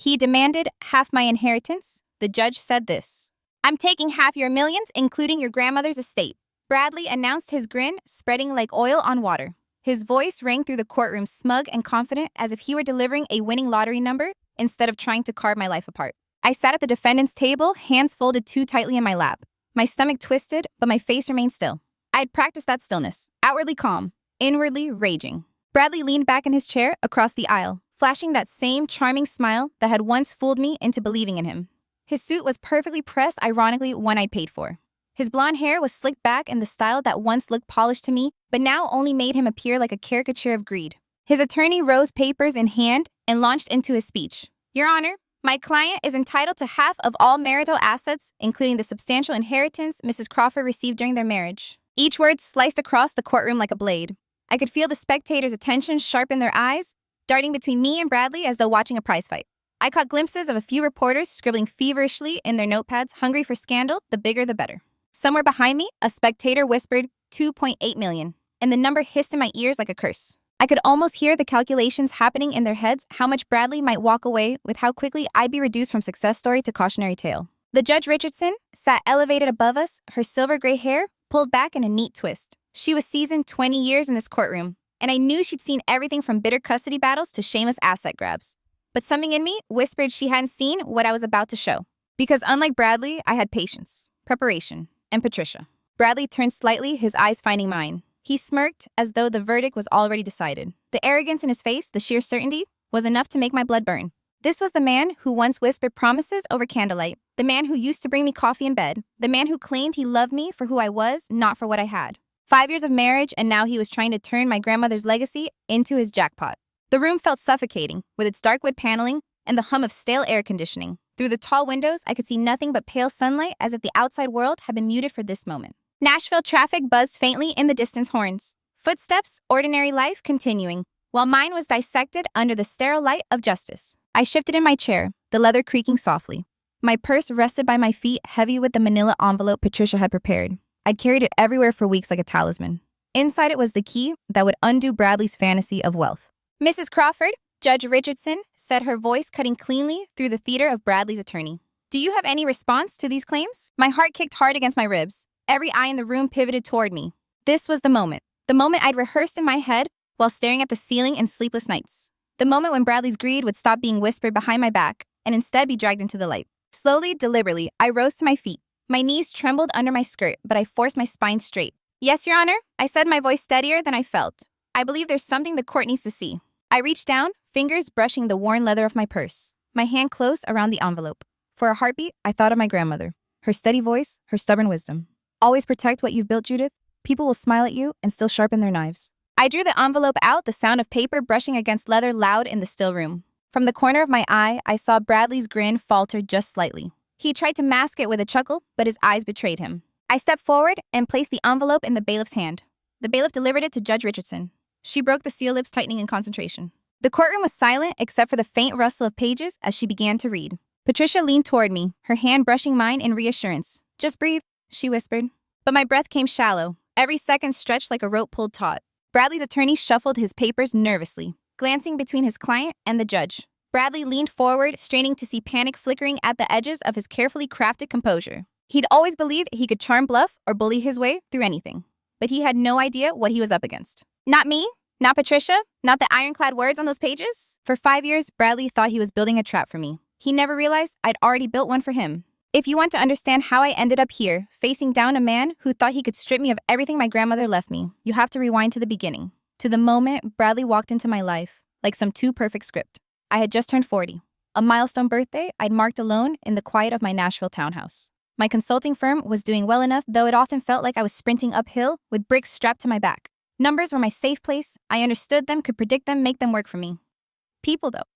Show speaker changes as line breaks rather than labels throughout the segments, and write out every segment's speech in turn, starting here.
He demanded half my inheritance. The judge said this: "I'm taking half your millions, including your grandmother's estate." Bradley announced, his grin spreading like oil on water. His voice rang through the courtroom, smug and confident, as if he were delivering a winning lottery number instead of trying to carve my life apart. I sat at the defendant's table, hands folded too tightly in my lap. My stomach twisted, but my face remained still. I had practiced that stillness, outwardly calm, inwardly raging. Bradley leaned back in his chair across the aisle, flashing that same charming smile that had once fooled me into believing in him. His suit was perfectly pressed, ironically one I'd paid for. His blonde hair was slicked back in the style that once looked polished to me, but now only made him appear like a caricature of greed. His attorney rose, papers in hand, and launched into his speech. "Your Honor, my client is entitled to half of all marital assets, including the substantial inheritance Mrs. Crawford received during their marriage." Each word sliced across the courtroom like a blade. I could feel the spectators' attention sharpen their eyes, darting between me and Bradley as though watching a prize fight. I caught glimpses of a few reporters scribbling feverishly in their notepads, hungry for scandal, the bigger the better. Somewhere behind me, a spectator whispered 2.8 million, and the number hissed in my ears like a curse. I could almost hear the calculations happening in their heads, how much Bradley might walk away with, how quickly I'd be reduced from success story to cautionary tale. The Judge Richardson sat elevated above us, her silver gray hair pulled back in a neat twist. She was seasoned 20 years in this courtroom, and I knew she'd seen everything from bitter custody battles to shameless asset grabs. But something in me whispered she hadn't seen what I was about to show. Because unlike Bradley, I had patience, preparation, and Patricia. Bradley turned slightly, his eyes finding mine. He smirked as though the verdict was already decided. The arrogance in his face, the sheer certainty, was enough to make my blood burn. This was the man who once whispered promises over candlelight, the man who used to bring me coffee in bed, the man who claimed he loved me for who I was, not for what I had. 5 years of marriage, and now he was trying to turn my grandmother's legacy into his jackpot. The room felt suffocating, with its dark wood paneling and the hum of stale air conditioning. Through the tall windows, I could see nothing but pale sunlight, as if the outside world had been muted for this moment. Nashville traffic buzzed faintly in the distance horns. Footsteps, ordinary life continuing, while mine was dissected under the sterile light of justice. I shifted in my chair, the leather creaking softly. My purse rested by my feet, heavy with the manila envelope Patricia had prepared. I'd carried it everywhere for weeks like a talisman. Inside it was the key that would undo Bradley's fantasy of wealth. "Mrs. Crawford," Judge Richardson said, her voice cutting cleanly through the theater of Bradley's attorney. "Do you have any response to these claims?" My heart kicked hard against my ribs. Every eye in the room pivoted toward me. This was the moment I'd rehearsed in my head while staring at the ceiling in sleepless nights. The moment when Bradley's greed would stop being whispered behind my back and instead be dragged into the light. Slowly, deliberately, I rose to my feet. My knees trembled under my skirt, but I forced my spine straight. "Yes, Your Honor," I said, my voice steadier than I felt. "I believe there's something the court needs to see." I reached down, fingers brushing the worn leather of my purse. My hand closed around the envelope. For a heartbeat, I thought of my grandmother. Her steady voice, her stubborn wisdom. "Always protect what you've built, Judith. People will smile at you and still sharpen their knives." I drew the envelope out, the sound of paper brushing against leather loud in the still room. From the corner of my eye, I saw Bradley's grin falter just slightly. He tried to mask it with a chuckle, but his eyes betrayed him. I stepped forward and placed the envelope in the bailiff's hand. The bailiff delivered it to Judge Richardson. She broke the seal, lips tightening in concentration. The courtroom was silent except for the faint rustle of pages as she began to read. Patricia leaned toward me, her hand brushing mine in reassurance. "Just breathe," she whispered. But my breath came shallow, every second stretched like a rope pulled taut. Bradley's attorney shuffled his papers nervously, glancing between his client and the judge. Bradley leaned forward, straining to see panic flickering at the edges of his carefully crafted composure. He'd always believed he could charm, bluff, or bully his way through anything. But he had no idea what he was up against. Not me, not Patricia, not the ironclad words on those pages. For 5 years, Bradley thought he was building a trap for me. He never realized I'd already built one for him. If you want to understand how I ended up here, facing down a man who thought he could strip me of everything my grandmother left me, you have to rewind to the beginning. To the moment Bradley walked into my life, like some too perfect script. I had just turned 40. A milestone birthday I'd marked alone in the quiet of my Nashville townhouse. My consulting firm was doing well enough, though it often felt like I was sprinting uphill with bricks strapped to my back. Numbers were my safe place. I understood them, could predict them, make them work for me. People, though.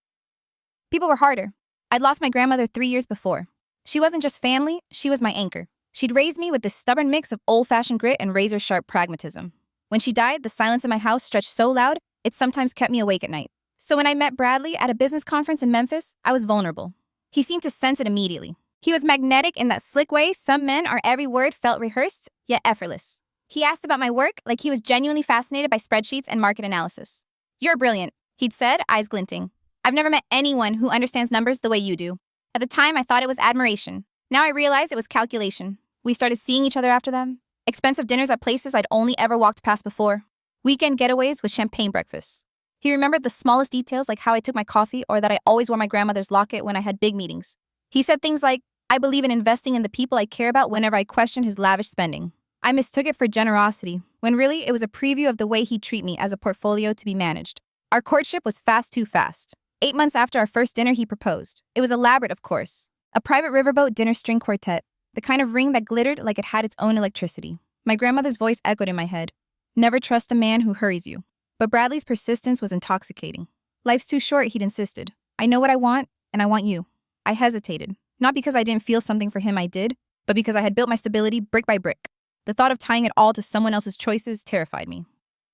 People were harder. I'd lost my grandmother 3 years before. She wasn't just family, she was my anchor. She'd raised me with this stubborn mix of old-fashioned grit and razor-sharp pragmatism. When she died, the silence in my house stretched so loud, it sometimes kept me awake at night. So when I met Bradley at a business conference in Memphis, I was vulnerable. He seemed to sense it immediately. He was magnetic in that slick way some men are. Every word felt rehearsed, yet effortless. He asked about my work like he was genuinely fascinated by spreadsheets and market analysis. "You're brilliant," he'd said, eyes glinting. I've never met anyone who understands numbers the way you do. At the time, I thought it was admiration. Now I realize it was calculation. We started seeing each other after them. Expensive dinners at places I'd only ever walked past before. Weekend getaways with champagne breakfasts. He remembered the smallest details, like how I took my coffee or that I always wore my grandmother's locket when I had big meetings. He said things like, I believe in investing in the people I care about whenever I questioned his lavish spending. I mistook it for generosity, when really it was a preview of the way he'd treat me as a portfolio to be managed. Our courtship was too fast. 8 months after our first dinner, he proposed. It was elaborate, of course. A private riverboat dinner string quartet, the kind of ring that glittered like it had its own electricity. My grandmother's voice echoed in my head. Never trust a man who hurries you. But Bradley's persistence was intoxicating. Life's too short, he'd insisted. I know what I want, and I want you. I hesitated. Not because I didn't feel something for him, I did, but because I had built my stability brick by brick. The thought of tying it all to someone else's choices terrified me.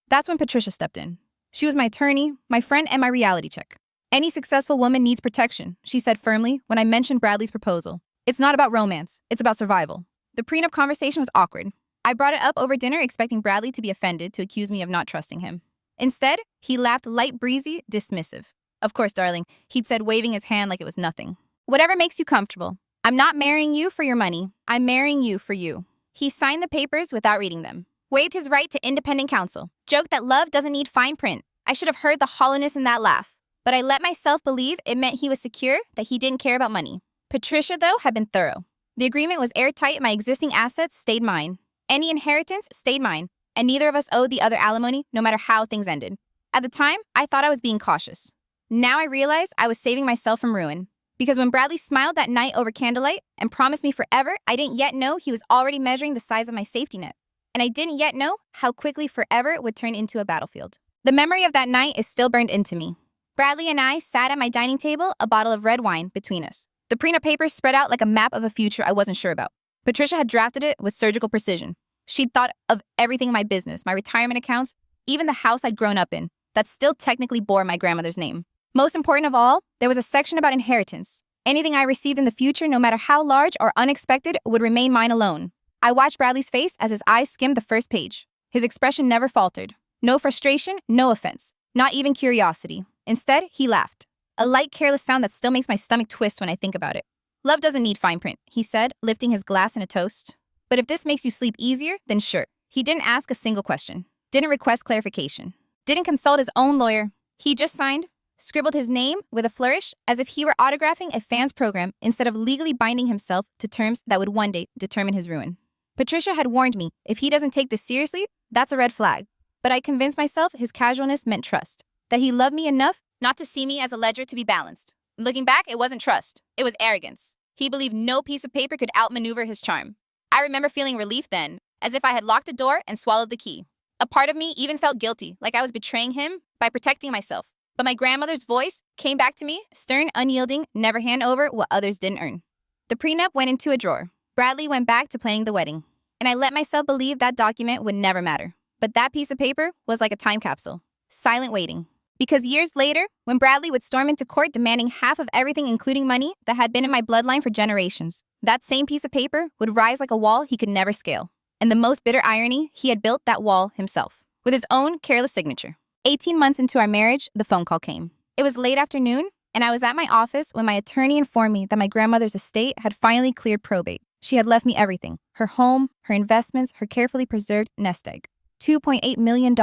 That's when Patricia stepped in. She was my attorney, my friend, and my reality check. Any successful woman needs protection, she said firmly when I mentioned Bradley's proposal. It's not about romance, it's about survival. The prenup conversation was awkward. I brought it up over dinner expecting Bradley to be offended to accuse me of not trusting him. Instead, he laughed light breezy, dismissive. Of course, darling, he'd said, waving his hand like it was nothing. Whatever makes you comfortable. I'm not marrying you for your money. I'm marrying you for you. He signed the papers without reading them. Waived his right to independent counsel. Joked that love doesn't need fine print. I should have heard the hollowness in that laugh. But I let myself believe it meant he was secure, that he didn't care about money. Patricia, though, had been thorough. The agreement was airtight. My existing assets stayed mine. Any inheritance stayed mine. And neither of us owed the other alimony, no matter how things ended. At the time, I thought I was being cautious. Now I realized I was saving myself from ruin. Because when Bradley smiled that night over candlelight and promised me forever, I didn't yet know he was already measuring the size of my safety net. And I didn't yet know how quickly forever would turn into a battlefield. The memory of that night is still burned into me. Bradley and I sat at my dining table, a bottle of red wine between us. The prenup papers spread out like a map of a future I wasn't sure about. Patricia had drafted it with surgical precision. She'd thought of everything in my business, my retirement accounts, even the house I'd grown up in, that still technically bore my grandmother's name. Most important of all, there was a section about inheritance. Anything I received in the future, no matter how large or unexpected, would remain mine alone. I watched Bradley's face as his eyes skimmed the first page. His expression never faltered. No frustration, no offense, not even curiosity. Instead, he laughed. A light, careless sound that still makes my stomach twist when I think about it. Love doesn't need fine print, he said, lifting his glass in a toast. But if this makes you sleep easier, then sure. He didn't ask a single question. Didn't request clarification. Didn't consult his own lawyer. He just signed, scribbled his name with a flourish as if he were autographing a fan's program instead of legally binding himself to terms that would one day determine his ruin. Patricia had warned me, if he doesn't take this seriously, that's a red flag. But I convinced myself his casualness meant trust. That he loved me enough not to see me as a ledger to be balanced. Looking back, it wasn't trust. It was arrogance. He believed no piece of paper could outmaneuver his charm. I remember feeling relief then, as if I had locked a door and swallowed the key. A part of me even felt guilty, like I was betraying him by protecting myself. But my grandmother's voice came back to me, stern, unyielding, never hand over what others didn't earn. The prenup went into a drawer. Bradley went back to planning the wedding. And I let myself believe that document would never matter. But that piece of paper was like a time capsule, silent waiting. Because years later, when Bradley would storm into court demanding half of everything, including money, that had been in my bloodline for generations, that same piece of paper would rise like a wall he could never scale. And the most bitter irony, he had built that wall himself, with his own careless signature. 18 months into our marriage, the phone call came. It was late afternoon, and I was at my office when my attorney informed me that my grandmother's estate had finally cleared probate. She had left me everything, her home, her investments, her carefully preserved nest egg. $2.8 million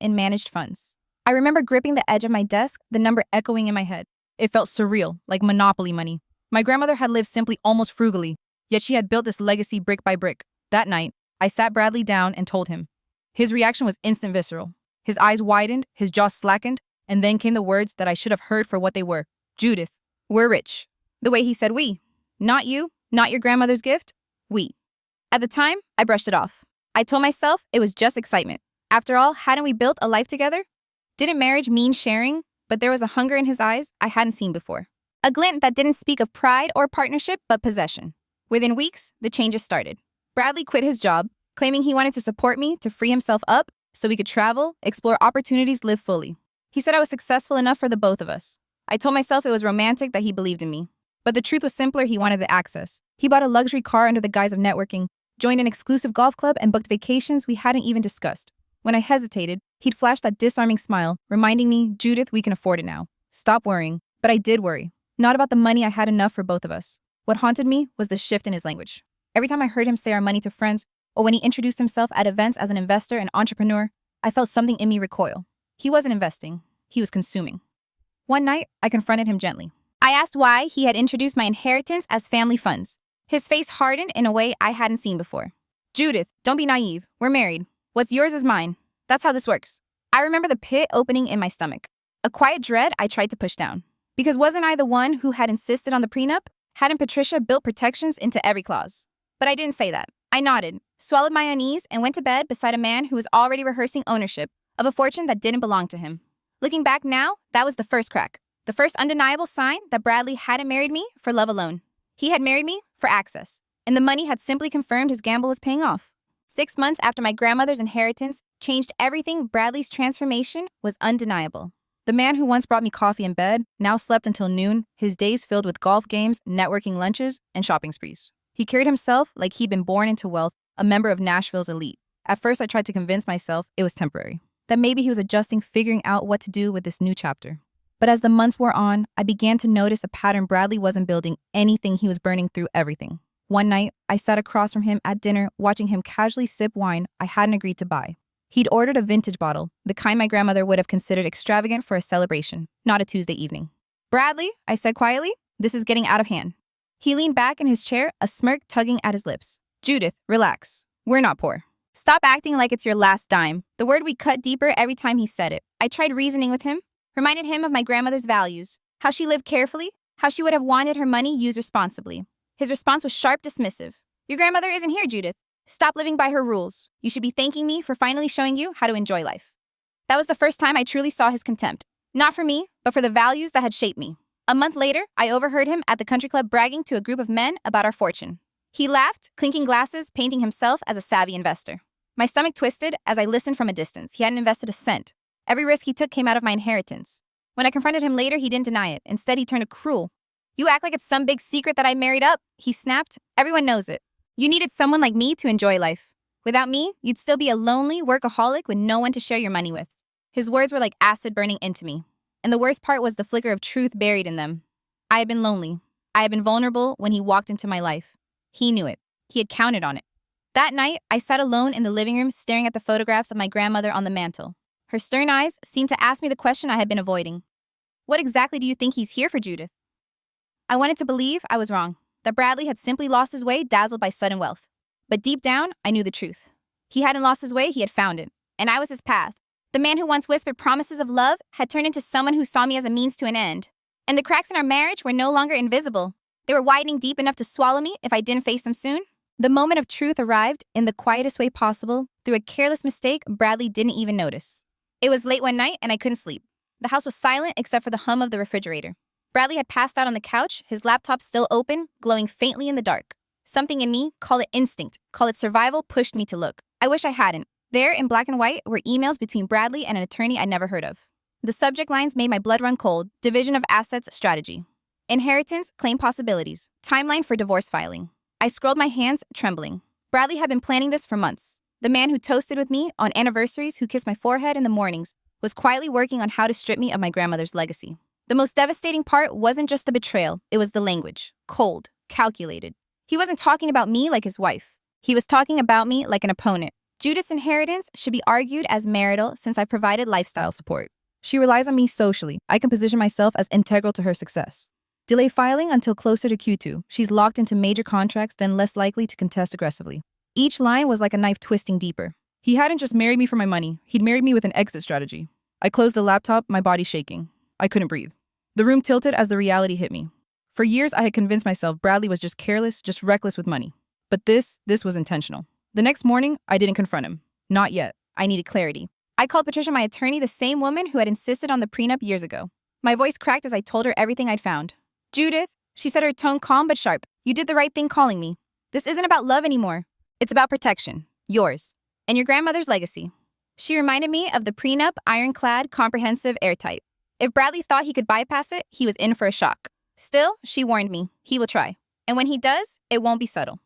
in managed funds. I remember gripping the edge of my desk, the number echoing in my head. It felt surreal, like Monopoly money. My grandmother had lived simply, almost frugally, yet she had built this legacy brick by brick. That night, I sat Bradley down and told him. His reaction was instant, visceral. His eyes widened, his jaw slackened, and then came the words that I should have heard for what they were. Judith, we're rich. The way he said we. Not you, not your grandmother's gift, we. At the time, I brushed it off. I told myself it was just excitement. After all, hadn't we built a life together? Didn't marriage mean sharing? But there was a hunger in his eyes I hadn't seen before. A glint that didn't speak of pride or partnership, but possession. Within weeks, the changes started. Bradley quit his job, claiming he wanted to support me to free himself up so we could travel, explore opportunities, live fully. He said I was successful enough for the both of us. I told myself it was romantic that he believed in me. But the truth was simpler, he wanted the access. He bought a luxury car under the guise of networking, joined an exclusive golf club, and booked vacations we hadn't even discussed. When I hesitated, he'd flash that disarming smile, reminding me, Judith, we can afford it now. Stop worrying. But I did worry. Not about the money, I had enough for both of us. What haunted me was the shift in his language. Every time I heard him say our money to friends, or when he introduced himself at events as an investor and entrepreneur, I felt something in me recoil. He wasn't investing, he was consuming. One night, I confronted him gently. I asked why he had introduced my inheritance as family funds. His face hardened in a way I hadn't seen before. Judith, don't be naive. We're married. What's yours is mine. That's how this works. I remember the pit opening in my stomach. A quiet dread I tried to push down. Because wasn't I the one who had insisted on the prenup? Hadn't Patricia built protections into every clause? But I didn't say that. I nodded, swallowed my unease, and went to bed beside a man who was already rehearsing ownership of a fortune that didn't belong to him. Looking back now, that was the first crack. The first undeniable sign that Bradley hadn't married me for love alone. He had married me for access, and the money had simply confirmed his gamble was paying off. 6 months after my grandmother's inheritance changed everything, Bradley's transformation was undeniable. The man who once brought me coffee in bed now slept until noon, his days filled with golf games, networking lunches, and shopping sprees. He carried himself like he'd been born into wealth, a member of Nashville's elite. At first, I tried to convince myself it was temporary, that maybe he was adjusting, figuring out what to do with this new chapter. But as the months wore on, I began to notice a pattern. Bradley wasn't building anything, he was burning through everything. One night, I sat across from him at dinner, watching him casually sip wine I hadn't agreed to buy. He'd ordered a vintage bottle, the kind my grandmother would have considered extravagant for a celebration, not a Tuesday evening. Bradley, I said quietly, this is getting out of hand. He leaned back in his chair, a smirk tugging at his lips. Judith, relax. We're not poor. Stop acting like it's your last dime. The word we cut deeper every time he said it. I tried reasoning with him, reminded him of my grandmother's values, how she lived carefully, how she would have wanted her money used responsibly. His response was sharp, dismissive. Your grandmother isn't here, Judith. Stop living by her rules. You should be thanking me for finally showing you how to enjoy life. That was the first time I truly saw his contempt. Not for me, but for the values that had shaped me. A month later, I overheard him at the country club bragging to a group of men about our fortune. He laughed, clinking glasses, painting himself as a savvy investor. My stomach twisted as I listened from a distance. He hadn't invested a cent. Every risk he took came out of my inheritance. When I confronted him later, he didn't deny it. Instead, he turned cruel. You act like it's some big secret that I married up, he snapped. Everyone knows it. You needed someone like me to enjoy life. Without me, you'd still be a lonely workaholic with no one to share your money with. His words were like acid burning into me. And the worst part was the flicker of truth buried in them. I had been lonely. I had been vulnerable when he walked into my life. He knew it. He had counted on it. That night, I sat alone in the living room staring at the photographs of my grandmother on the mantel. Her stern eyes seemed to ask me the question I had been avoiding. What exactly do you think he's here for, Judith? I wanted to believe I was wrong, that Bradley had simply lost his way, dazzled by sudden wealth. But deep down, I knew the truth. He hadn't lost his way, he had found it. And I was his path. The man who once whispered promises of love had turned into someone who saw me as a means to an end. And the cracks in our marriage were no longer invisible. They were widening deep enough to swallow me if I didn't face them soon. The moment of truth arrived in the quietest way possible. Through a careless mistake Bradley didn't even notice. It was late one night and I couldn't sleep. The house was silent except for the hum of the refrigerator. Bradley had passed out on the couch, his laptop still open, glowing faintly in the dark. Something in me, call it instinct, call it survival, pushed me to look. I wish I hadn't. There, in black and white, were emails between Bradley and an attorney I'd never heard of. The subject lines made my blood run cold. Division of assets strategy. Inheritance, claim possibilities. Timeline for divorce filing. I scrolled, my hands trembling. Bradley had been planning this for months. The man who toasted with me on anniversaries, who kissed my forehead in the mornings, was quietly working on how to strip me of my grandmother's legacy. The most devastating part wasn't just the betrayal, it was the language. Cold, calculated. He wasn't talking about me like his wife. He was talking about me like an opponent. Judith's inheritance should be argued as marital since I provided lifestyle support. She relies on me socially. I can position myself as integral to her success. Delay filing until closer to Q2. She's locked into major contracts, then less likely to contest aggressively. Each line was like a knife twisting deeper. He hadn't just married me for my money. He'd married me with an exit strategy. I closed the laptop, my body shaking. I couldn't breathe. The room tilted as the reality hit me. For years, I had convinced myself Bradley was just careless, just reckless with money. But this was intentional. The next morning, I didn't confront him. Not yet. I needed clarity. I called Patricia, my attorney, the same woman who had insisted on the prenup years ago. My voice cracked as I told her everything I'd found. Judith, she said, her tone calm but sharp. You did the right thing calling me. This isn't about love anymore. It's about protection. Yours. And your grandmother's legacy. She reminded me of the prenup, ironclad, comprehensive, airtight. If Bradley thought he could bypass it, he was in for a shock. Still, she warned me, he will try. And when he does, it won't be subtle.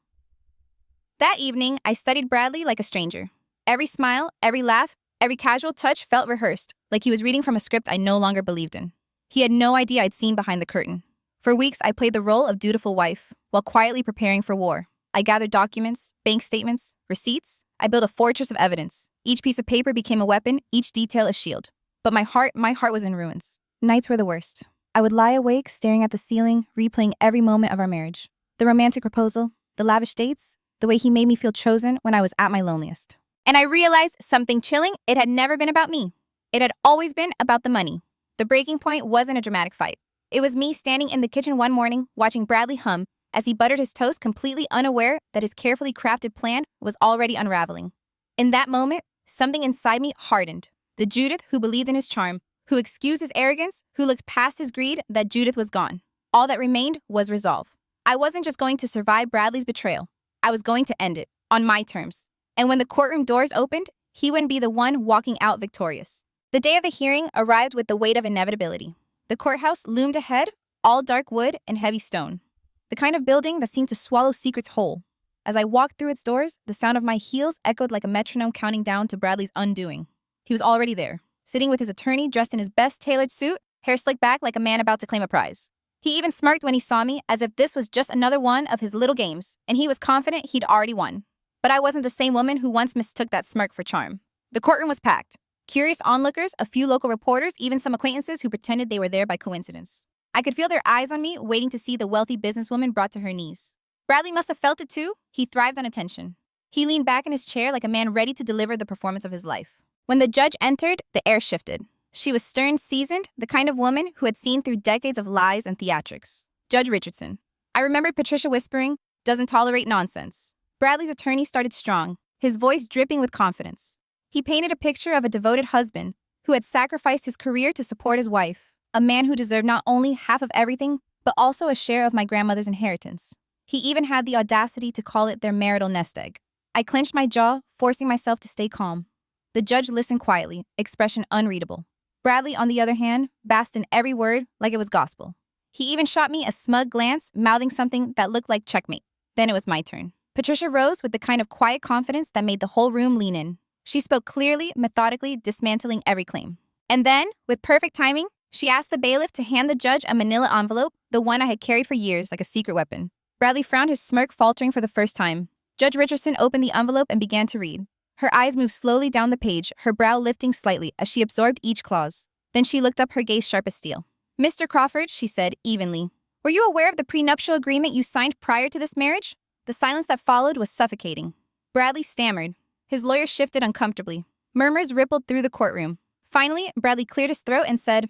That evening, I studied Bradley like a stranger. Every smile, every laugh, every casual touch felt rehearsed, like he was reading from a script I no longer believed in. He had no idea I'd seen behind the curtain. For weeks, I played the role of dutiful wife, while quietly preparing for war. I gathered documents, bank statements, receipts. I built a fortress of evidence. Each piece of paper became a weapon, each detail a shield. But my heart was in ruins. Nights were the worst. I would lie awake, staring at the ceiling, replaying every moment of our marriage. The romantic proposal, the lavish dates, the way he made me feel chosen when I was at my loneliest. And I realized something chilling. It had never been about me. It had always been about the money. The breaking point wasn't a dramatic fight. It was me standing in the kitchen one morning, watching Bradley hum as he buttered his toast, completely unaware that his carefully crafted plan was already unraveling. In that moment, something inside me hardened. The Judith who believed in his charm, who excused his arrogance, who looked past his greed, that Judith was gone. All that remained was resolve. I wasn't just going to survive Bradley's betrayal. I was going to end it, on my terms. And when the courtroom doors opened, he wouldn't be the one walking out victorious. The day of the hearing arrived with the weight of inevitability. The courthouse loomed ahead, all dark wood and heavy stone. The kind of building that seemed to swallow secrets whole. As I walked through its doors, the sound of my heels echoed like a metronome counting down to Bradley's undoing. He was already there, sitting with his attorney dressed in his best tailored suit, hair slicked back like a man about to claim a prize. He even smirked when he saw me, as if this was just another one of his little games, and he was confident he'd already won. But I wasn't the same woman who once mistook that smirk for charm. The courtroom was packed. Curious onlookers, a few local reporters, even some acquaintances who pretended they were there by coincidence. I could feel their eyes on me, waiting to see the wealthy businesswoman brought to her knees. Bradley must have felt it too. He thrived on attention. He leaned back in his chair like a man ready to deliver the performance of his life. When the judge entered, the air shifted. She was stern, seasoned, the kind of woman who had seen through decades of lies and theatrics. Judge Richardson. I remembered Patricia whispering, "Doesn't tolerate nonsense." Bradley's attorney started strong, his voice dripping with confidence. He painted a picture of a devoted husband who had sacrificed his career to support his wife, a man who deserved not only half of everything, but also a share of my grandmother's inheritance. He even had the audacity to call it their marital nest egg. I clenched my jaw, forcing myself to stay calm. The judge listened quietly, expression unreadable. Bradley, on the other hand, basked in every word like it was gospel. He even shot me a smug glance, mouthing something that looked like checkmate. Then it was my turn. Patricia rose with the kind of quiet confidence that made the whole room lean in. She spoke clearly, methodically, dismantling every claim. And then, with perfect timing, she asked the bailiff to hand the judge a manila envelope, the one I had carried for years like a secret weapon. Bradley frowned, his smirk faltering for the first time. Judge Richardson opened the envelope and began to read. Her eyes moved slowly down the page, her brow lifting slightly as she absorbed each clause. Then she looked up, her gaze sharp as steel. "Mr. Crawford," she said evenly, "were you aware of the prenuptial agreement you signed prior to this marriage?" The silence that followed was suffocating. Bradley stammered. His lawyer shifted uncomfortably. Murmurs rippled through the courtroom. Finally, Bradley cleared his throat and said,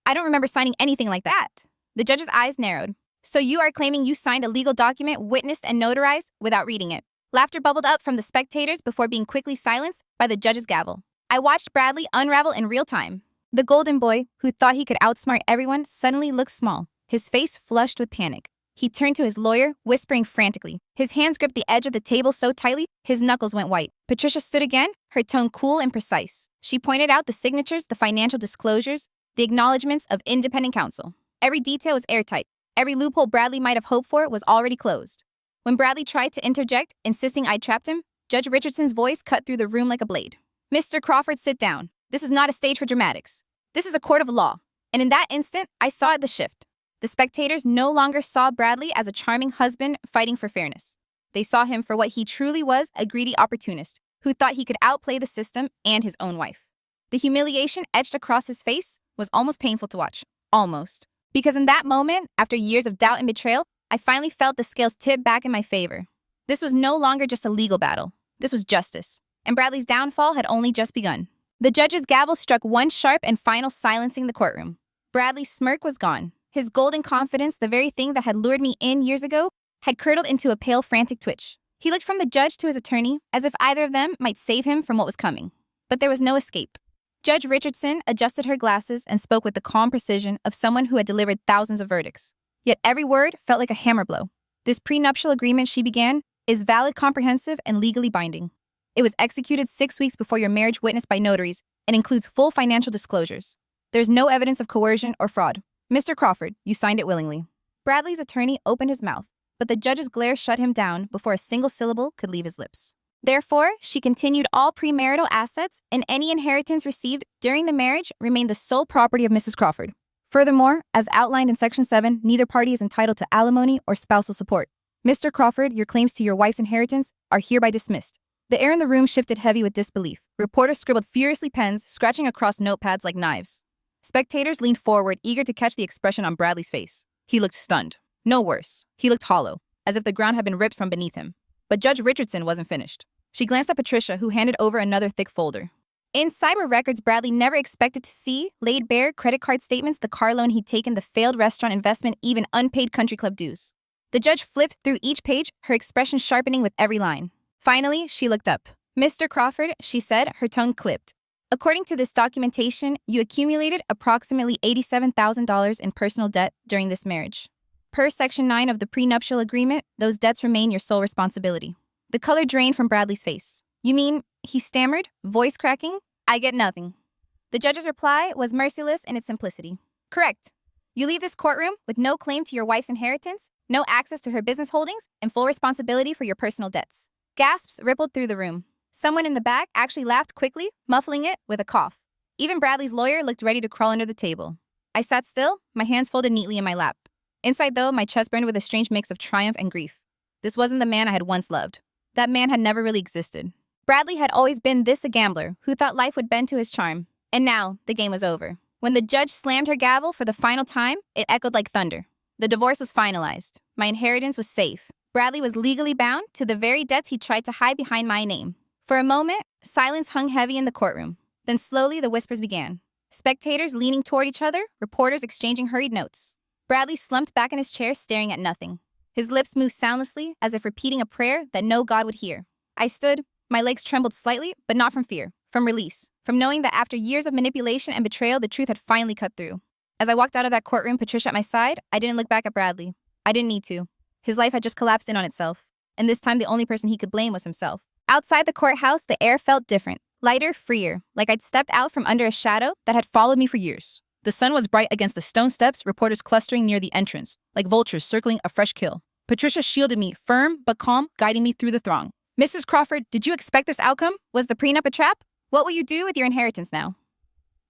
"I don't remember signing anything like that." The judge's eyes narrowed. "So you are claiming you signed a legal document, witnessed and notarized, without reading it?" Laughter bubbled up from the spectators before being quickly silenced by the judge's gavel. I watched Bradley unravel in real time. The golden boy, who thought he could outsmart everyone, suddenly looked small, his face flushed with panic. He turned to his lawyer, whispering frantically. His hands gripped the edge of the table so tightly, his knuckles went white. Patricia stood again, her tone cool and precise. She pointed out the signatures, the financial disclosures, the acknowledgments of independent counsel. Every detail was airtight. Every loophole Bradley might have hoped for was already closed. When Bradley tried to interject, insisting I trapped him, Judge Richardson's voice cut through the room like a blade. "Mr. Crawford, sit down. This is not a stage for dramatics. This is a court of law." And in that instant, I saw the shift. The spectators no longer saw Bradley as a charming husband fighting for fairness. They saw him for what he truly was, a greedy opportunist who thought he could outplay the system and his own wife. The humiliation etched across his face was almost painful to watch. Almost. Because in that moment, after years of doubt and betrayal, I finally felt the scales tip back in my favor. This was no longer just a legal battle. This was justice. And Bradley's downfall had only just begun. The judge's gavel struck one sharp and final, silencing the courtroom. Bradley's smirk was gone. His golden confidence, the very thing that had lured me in years ago, had curdled into a pale, frantic twitch. He looked from the judge to his attorney, as if either of them might save him from what was coming. But there was no escape. Judge Richardson adjusted her glasses and spoke with the calm precision of someone who had delivered thousands of verdicts. Yet every word felt like a hammer blow. This prenuptial agreement, she began, is valid, comprehensive, and legally binding. It was executed 6 weeks before your marriage, witnessed by notaries, and includes full financial disclosures. There's no evidence of coercion or fraud. Mr. Crawford, you signed it willingly. Bradley's attorney opened his mouth, but the judge's glare shut him down before a single syllable could leave his lips. Therefore, she continued, all premarital assets and any inheritance received during the marriage remained the sole property of Mrs. Crawford. Furthermore, as outlined in Section 7, neither party is entitled to alimony or spousal support. Mr. Crawford, your claims to your wife's inheritance are hereby dismissed. The air in the room shifted heavy with disbelief. Reporters scribbled furiously pens, scratching across notepads like knives. Spectators leaned forward, eager to catch the expression on Bradley's face. He looked stunned. No worse. He looked hollow, as if the ground had been ripped from beneath him. But Judge Richardson wasn't finished. She glanced at Patricia, who handed over another thick folder. In cyber records Bradley never expected to see laid bare credit card statements, the car loan he'd taken, the failed restaurant investment, even unpaid country club dues. The judge flipped through each page, her expression sharpening with every line. Finally, she looked up. Mr. Crawford, she said, her tongue clipped. According to this documentation, you accumulated approximately $87,000 in personal debt during this marriage. Per Section 9 of the prenuptial agreement, those debts remain your sole responsibility. The color drained from Bradley's face. You mean, he stammered, voice cracking, I get nothing. The judge's reply was merciless in its simplicity. Correct. You leave this courtroom with no claim to your wife's inheritance, no access to her business holdings, and full responsibility for your personal debts. Gasps rippled through the room. Someone in the back actually laughed quickly, muffling it with a cough. Even Bradley's lawyer looked ready to crawl under the table. I sat still, my hands folded neatly in my lap. Inside, though, my chest burned with a strange mix of triumph and grief. This wasn't the man I had once loved. That man had never really existed. Bradley had always been a gambler who thought life would bend to his charm. And now, the game was over. When the judge slammed her gavel for the final time, it echoed like thunder. The divorce was finalized. My inheritance was safe. Bradley was legally bound to the very debts he tried to hide behind my name. For a moment, silence hung heavy in the courtroom. Then slowly, the whispers began. Spectators leaning toward each other, reporters exchanging hurried notes. Bradley slumped back in his chair, staring at nothing. His lips moved soundlessly, as if repeating a prayer that no God would hear. I stood. My legs trembled slightly, but not from fear, from release, from knowing that after years of manipulation and betrayal, the truth had finally cut through. As I walked out of that courtroom, Patricia at my side, I didn't look back at Bradley. I didn't need to. His life had just collapsed in on itself, and this time the only person he could blame was himself. Outside the courthouse, the air felt different, lighter, freer, like I'd stepped out from under a shadow that had followed me for years. The sun was bright against the stone steps, reporters clustering near the entrance, like vultures circling a fresh kill. Patricia shielded me, firm but calm, guiding me through the throng. Mrs. Crawford, did you expect this outcome? Was the prenup a trap? What will you do with your inheritance now?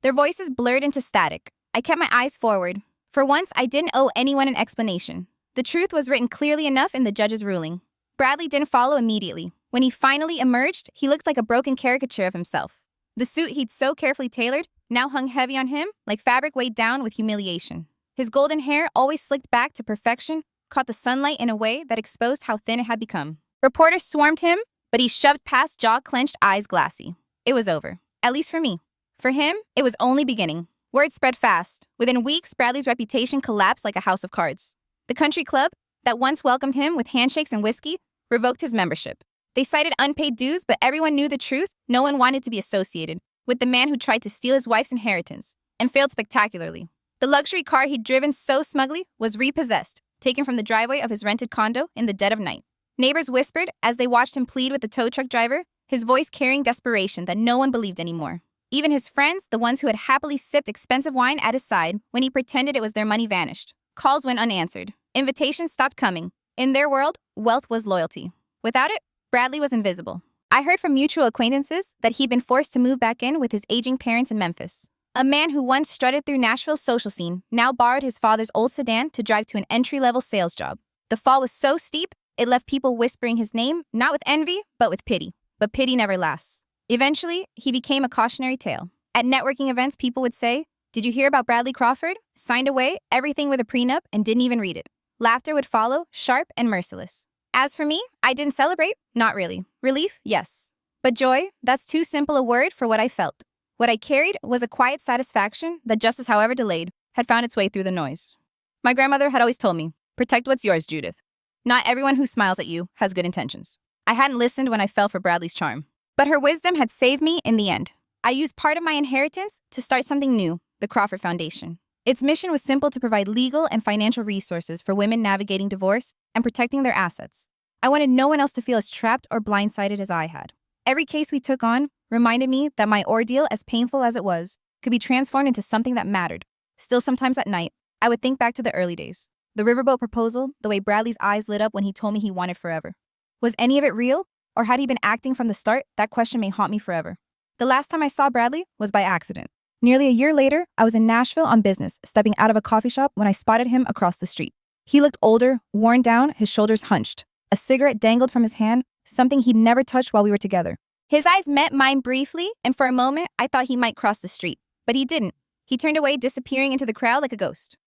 Their voices blurred into static. I kept my eyes forward. For once, I didn't owe anyone an explanation. The truth was written clearly enough in the judge's ruling. Bradley didn't follow immediately. When he finally emerged, he looked like a broken caricature of himself. The suit he'd so carefully tailored now hung heavy on him, like fabric weighed down with humiliation. His golden hair, always slicked back to perfection, caught the sunlight in a way that exposed how thin it had become. Reporters swarmed him, but he shoved past jaw-clenched, eyes glassy. It was over, at least for me. For him, it was only beginning. Word spread fast. Within weeks, Bradley's reputation collapsed like a house of cards. The country club, that once welcomed him with handshakes and whiskey, revoked his membership. They cited unpaid dues, but everyone knew the truth. No one wanted to be associated with the man who tried to steal his wife's inheritance, and failed spectacularly. The luxury car he'd driven so smugly was repossessed, taken from the driveway of his rented condo in the dead of night. Neighbors whispered as they watched him plead with the tow truck driver, his voice carrying desperation that no one believed anymore. Even his friends, the ones who had happily sipped expensive wine at his side when he pretended it was their money, vanished. Calls went unanswered. Invitations stopped coming. In their world, wealth was loyalty. Without it, Bradley was invisible. I heard from mutual acquaintances that he'd been forced to move back in with his aging parents in Memphis. A man who once strutted through Nashville's social scene now borrowed his father's old sedan to drive to an entry-level sales job. The fall was so steep, it left people whispering his name, not with envy, but with pity. But pity never lasts. Eventually, he became a cautionary tale. At networking events, people would say, "Did you hear about Bradley Crawford? Signed away everything with a prenup and didn't even read it." Laughter would follow, sharp and merciless. As for me, I didn't celebrate. Not really. Relief? Yes. But joy? That's too simple a word for what I felt. What I carried was a quiet satisfaction that, justice however delayed, had found its way through the noise. My grandmother had always told me, "Protect what's yours, Judith. Not everyone who smiles at you has good intentions." I hadn't listened when I fell for Bradley's charm. But her wisdom had saved me in the end. I used part of my inheritance to start something new, the Crawford Foundation. Its mission was simple: to provide legal and financial resources for women navigating divorce and protecting their assets. I wanted no one else to feel as trapped or blindsided as I had. Every case we took on reminded me that my ordeal, as painful as it was, could be transformed into something that mattered. Still, sometimes at night, I would think back to the early days. The riverboat proposal, the way Bradley's eyes lit up when he told me he wanted forever. Was any of it real? Or had he been acting from the start? That question may haunt me forever. The last time I saw Bradley was by accident. Nearly a year later, I was in Nashville on business, stepping out of a coffee shop when I spotted him across the street. He looked older, worn down, his shoulders hunched. A cigarette dangled from his hand, something he'd never touched while we were together. His eyes met mine briefly, and for a moment, I thought he might cross the street. But he didn't. He turned away, disappearing into the crowd like a ghost.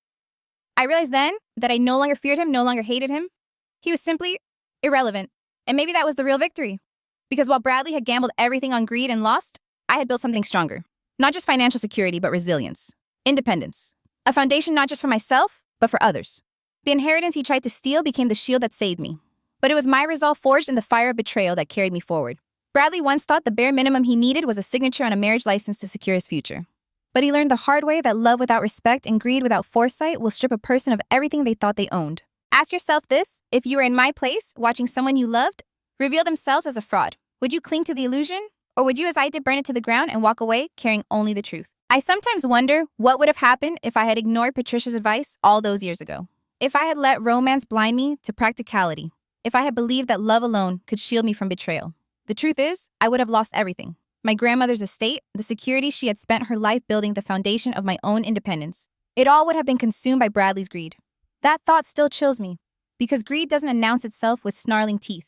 I realized then that I no longer feared him, no longer hated him. He was simply irrelevant. And maybe that was the real victory. Because while Bradley had gambled everything on greed and lost, I had built something stronger. Not just financial security, but resilience. Independence. A foundation not just for myself, but for others. The inheritance he tried to steal became the shield that saved me. But it was my resolve forged in the fire of betrayal that carried me forward. Bradley once thought the bare minimum he needed was a signature on a marriage license to secure his future. But he learned the hard way that love without respect and greed without foresight will strip a person of everything they thought they owned. Ask yourself this: if you were in my place, watching someone you loved reveal themselves as a fraud, would you cling to the illusion? Or would you, as I did, burn it to the ground and walk away carrying only the truth? I sometimes wonder what would have happened if I had ignored Patricia's advice all those years ago. If I had let romance blind me to practicality. If I had believed that love alone could shield me from betrayal. The truth is, I would have lost everything. My grandmother's estate, the security she had spent her life building, the foundation of my own independence. It all would have been consumed by Bradley's greed. That thought still chills me, because greed doesn't announce itself with snarling teeth.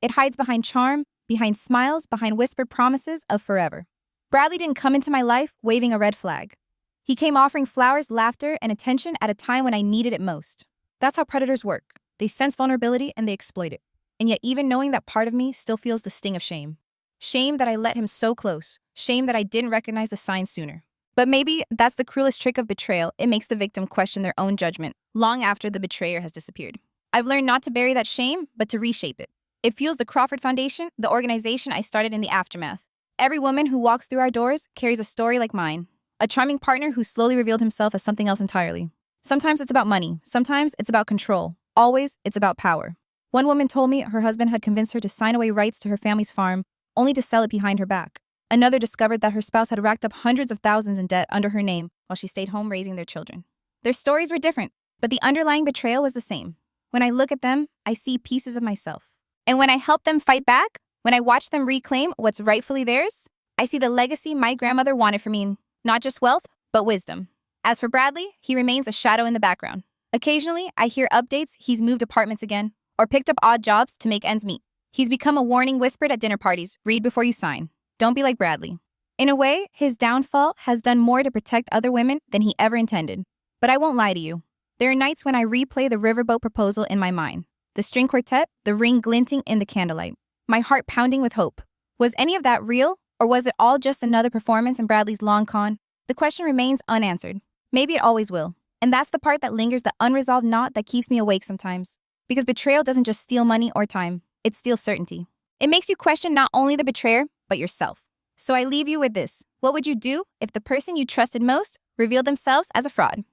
It hides behind charm, behind smiles, behind whispered promises of forever. Bradley didn't come into my life waving a red flag. He came offering flowers, laughter, and attention at a time when I needed it most. That's how predators work. They sense vulnerability and they exploit it. And yet even knowing that part of me still feels the sting of shame. Shame that I let him so close. Shame that I didn't recognize the signs sooner. But maybe that's the cruelest trick of betrayal. It makes the victim question their own judgment long after the betrayer has disappeared. I've learned not to bury that shame, but to reshape it. It fuels the Crawford Foundation, the organization I started in the aftermath. Every woman who walks through our doors carries a story like mine. A charming partner who slowly revealed himself as something else entirely. Sometimes it's about money. Sometimes it's about control. Always, it's about power. One woman told me her husband had convinced her to sign away rights to her family's farm, only to sell it behind her back. Another discovered that her spouse had racked up hundreds of thousands in debt under her name while she stayed home raising their children. Their stories were different, but the underlying betrayal was the same. When I look at them, I see pieces of myself. And when I help them fight back, when I watch them reclaim what's rightfully theirs, I see the legacy my grandmother wanted for me, not just wealth, but wisdom. As for Bradley, he remains a shadow in the background. Occasionally, I hear updates he's moved apartments again, or picked up odd jobs to make ends meet. He's become a warning whispered at dinner parties: read before you sign. Don't be like Bradley. In a way, his downfall has done more to protect other women than he ever intended. But I won't lie to you. There are nights when I replay the riverboat proposal in my mind. The string quartet, the ring glinting in the candlelight. My heart pounding with hope. Was any of that real? Or was it all just another performance in Bradley's long con? The question remains unanswered. Maybe it always will. And that's the part that lingers, the unresolved knot that keeps me awake sometimes. Because betrayal doesn't just steal money or time. It steals certainty. It makes you question not only the betrayer, but yourself. So I leave you with this. What would you do if the person you trusted most revealed themselves as a fraud?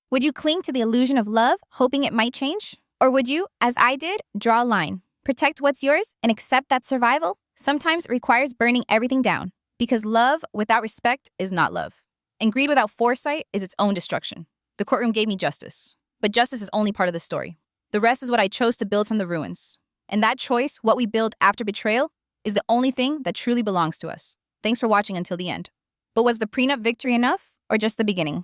Would you cling to the illusion of love, hoping it might change? Or would you, as I did, draw a line, protect what's yours, and accept that survival sometimes requires burning everything down? Because love without respect is not love. And greed without foresight is its own destruction. The courtroom gave me justice. But justice is only part of the story. The rest is what I chose to build from the ruins. And that choice, what we build after betrayal, is the only thing that truly belongs to us. Thanks for watching until the end. But was the prenup victory enough, or just the beginning?